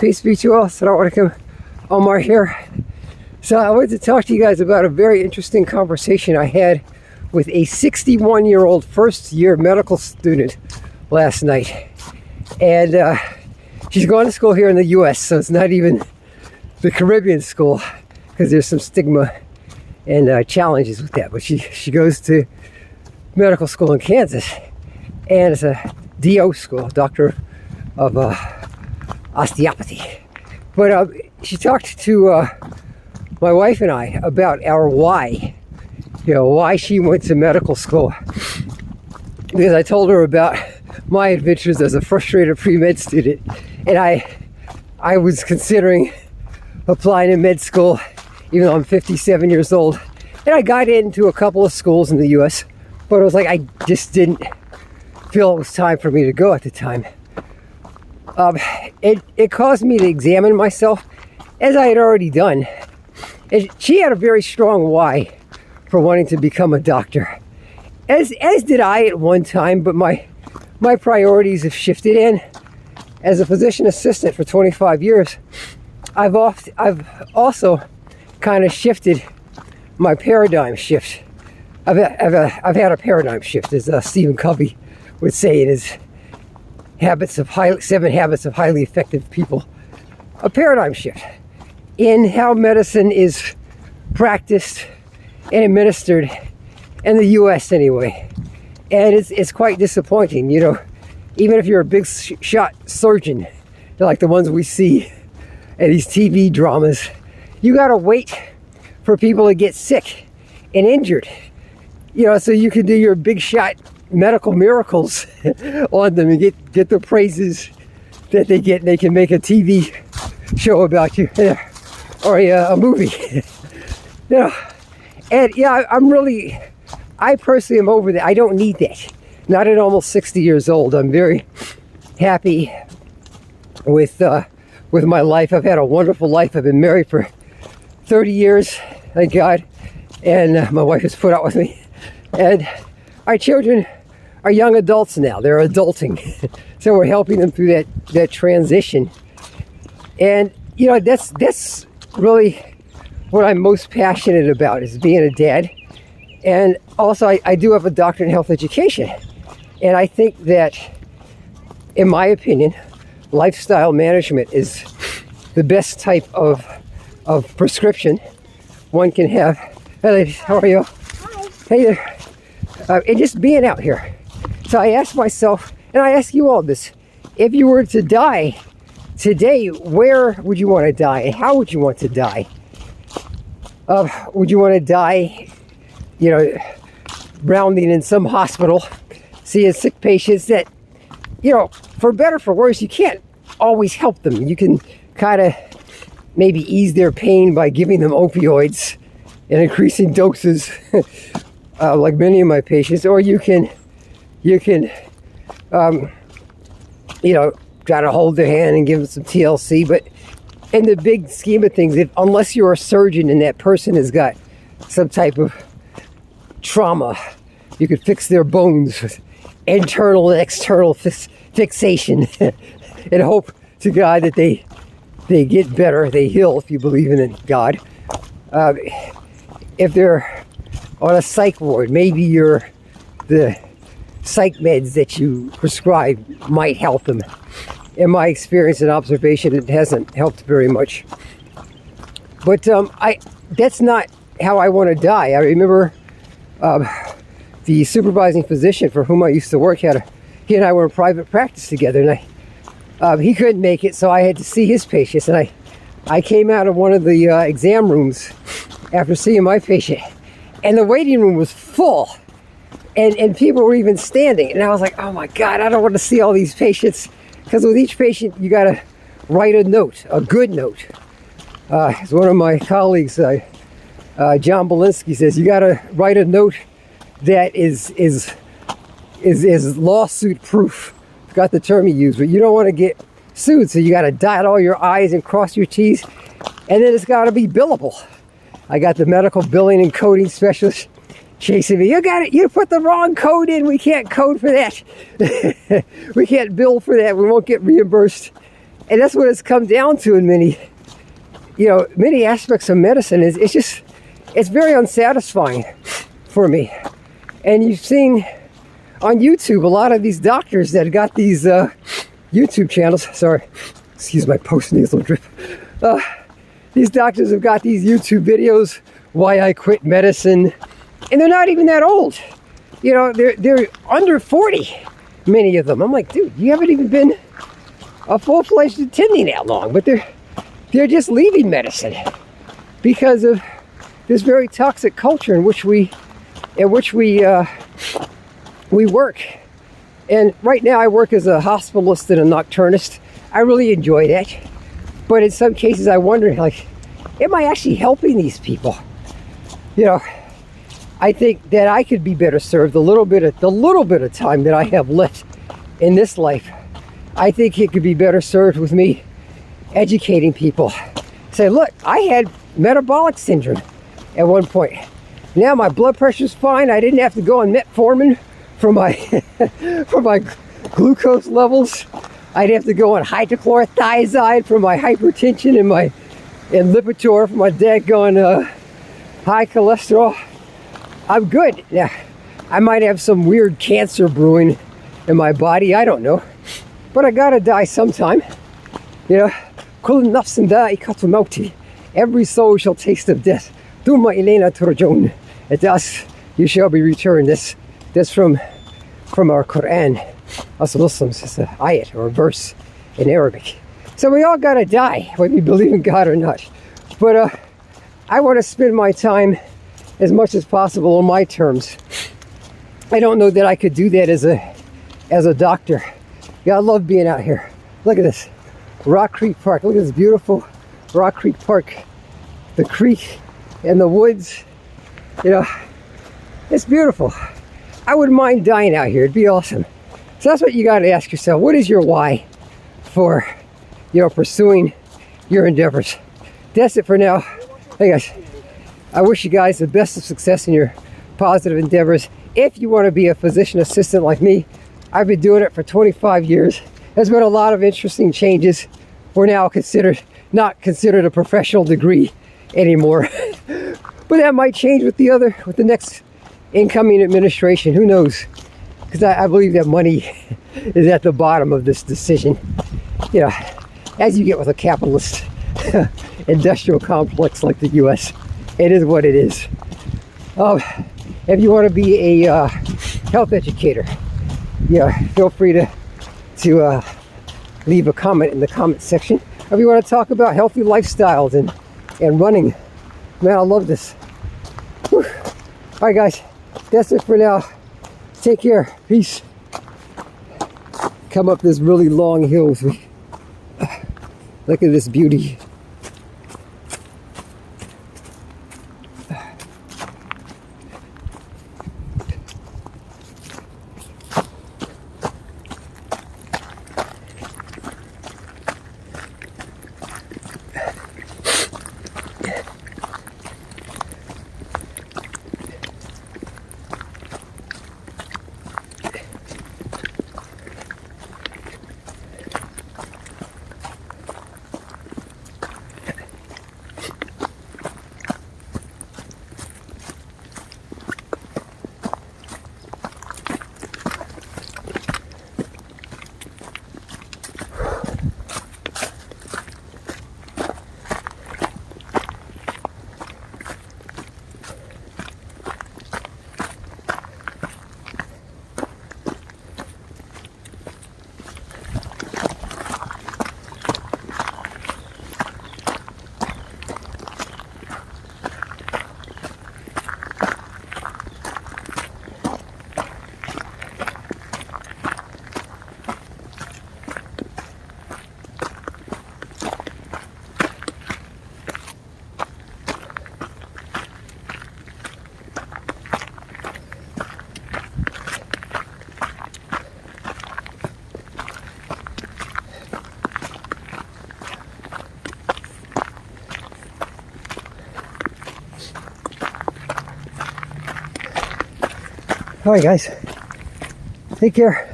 Peace be to you all. Assalamualaikum. Omar here. So I wanted to talk to you guys about a very interesting conversation I had with a 61-year-old first-year medical student last night. And she's going to school here in the U.S., so it's not even the Caribbean school, because there's some stigma and challenges with that. But she goes to medical school in Kansas, and it's a DO school, Doctor of Osteopathy. But she talked to my wife and I about our why, why she went to medical school. Because I told her about my adventures as a frustrated pre-med student, and I was considering applying to med school, even though I'm 57 years old. And I got into a couple of schools in the US, but it was like I just didn't feel it was time for me to go at the time. It caused me to examine myself, as I had already done. And she had a very strong why for wanting to become a doctor, as did I at one time, but my priorities have shifted. And as a physician assistant for 25 years, I've also kind of shifted my paradigm shift. I've had a paradigm shift, as Stephen Covey would say in his 7 Habits of Highly Effective People. A paradigm shift in how medicine is practiced and administered in the U.S. anyway. And it's quite disappointing, even if you're a big shot surgeon, like the ones we see in these TV dramas, you gotta wait for people to get sick and injured, so you can do your big shot medical miracles on them and get the praises that they get, and they can make a TV show about you or a movie. And I personally am over that. I don't need that. Not at almost 60 years old. I'm very happy with my life. I've had a wonderful life. I've been married for 30 years, thank God, and my wife has put up with me. And our children are young adults now. They're adulting. So we're helping them through that transition. And, that's really what I'm most passionate about, is being a dad. And also, I do have a doctorate in health education. And I think that, in my opinion, lifestyle management is the best type of prescription one can have. Hey, how are you? Hi. Hey there. And just being out here. So I asked myself, and I ask you all this, if you were to die today, where would you want to die, and how would you want to die? Would you want to die, rounding in some hospital, seeing sick patients that, for better or for worse, you can't always help them. You can kind of maybe ease their pain by giving them opioids and increasing doses, like many of my patients, or you can try to hold their hand and give them some TLC. But in the big scheme of things, unless you're a surgeon and that person has got some type of trauma, you could fix their bones with internal and external fixation and hope to God that they get better, they heal, if you believe in God. If they're on a psych ward, maybe the psych meds that you prescribe might help them. In my experience and observation, it hasn't helped very much. But that's not how I want to die. I remember the supervising physician for whom I used to work, he and I were in private practice together, and he couldn't make it, so I had to see his patients. And I came out of one of the exam rooms after seeing my patient, and the waiting room was full. And people were even standing. And I was like, oh my God, I don't want to see all these patients. Because with each patient, you got to write a note, a good note. As one of my colleagues, John Belinsky, says, you got to write a note that is lawsuit proof. Forgot the term he used, but you don't want to get sued. So you got to dot all your I's and cross your T's. And then it's got to be billable. I got the medical billing and coding specialist chasing me. You got it. You put the wrong code in. We can't code for that. We can't bill for that. We won't get reimbursed. And that's what it's come down to in many, many aspects of medicine. Is it's very unsatisfying for me. And you've seen on YouTube a lot of these doctors that got these YouTube channels. Sorry, excuse my post-nasal drip. These doctors have got these YouTube videos, why I quit medicine, and they're not even that old. They're under 40, many of them. I'm like, dude, you haven't even been a full-fledged attending that long, but they're just leaving medicine because of this very toxic culture in which we work. And right now I work as a hospitalist and a nocturnist. I really enjoy that. But in some cases I wonder, like, am I actually helping these people? I think that I could be better served the little bit of time that I have left in this life. I think it could be better served with me educating people. Say, look, I had metabolic syndrome at one point. Now my blood pressure's fine. I didn't have to go on metformin for my for my glucose levels. I'd have to go on hydrochlorothiazide for my hypertension and Lipitor for my daggone high cholesterol. I'm good. Now, I might have some weird cancer brewing in my body. I don't know. But I gotta die sometime. Kul nafsin da'ikatul mauti. Every soul shall taste of death. Thumma ilayna turja'un. At us you shall be returned. This from our Quran. Us Muslims, it's an ayat or a verse in Arabic. So we all gotta die, whether you believe in God or not. But I want to spend my time as much as possible on my terms. I don't know that I could do that as a doctor. Yeah, I love being out here. Look at this. Rock Creek Park. Look at this beautiful Rock Creek Park. The creek and the woods. It's beautiful. I wouldn't mind dying out here. It'd be awesome. So that's what you got to ask yourself. What is your why for, pursuing your endeavors? That's it for now. Hey guys, I wish you guys the best of success in your positive endeavors. If you want to be a physician assistant like me, I've been doing it for 25 years. There's been a lot of interesting changes. We're now not considered a professional degree anymore. But that might change with the next incoming administration. Who knows? Because I believe that money is at the bottom of this decision. As you get with a capitalist industrial complex like the U.S., it is what it is. If you want to be a health educator, feel free to leave a comment in the comment section. If you want to talk about healthy lifestyles and running, man, I love this. Whew. All right, guys, that's it for now. Take care. Peace. Come up this really long hill with me. Look at this beauty. All right, guys, take care.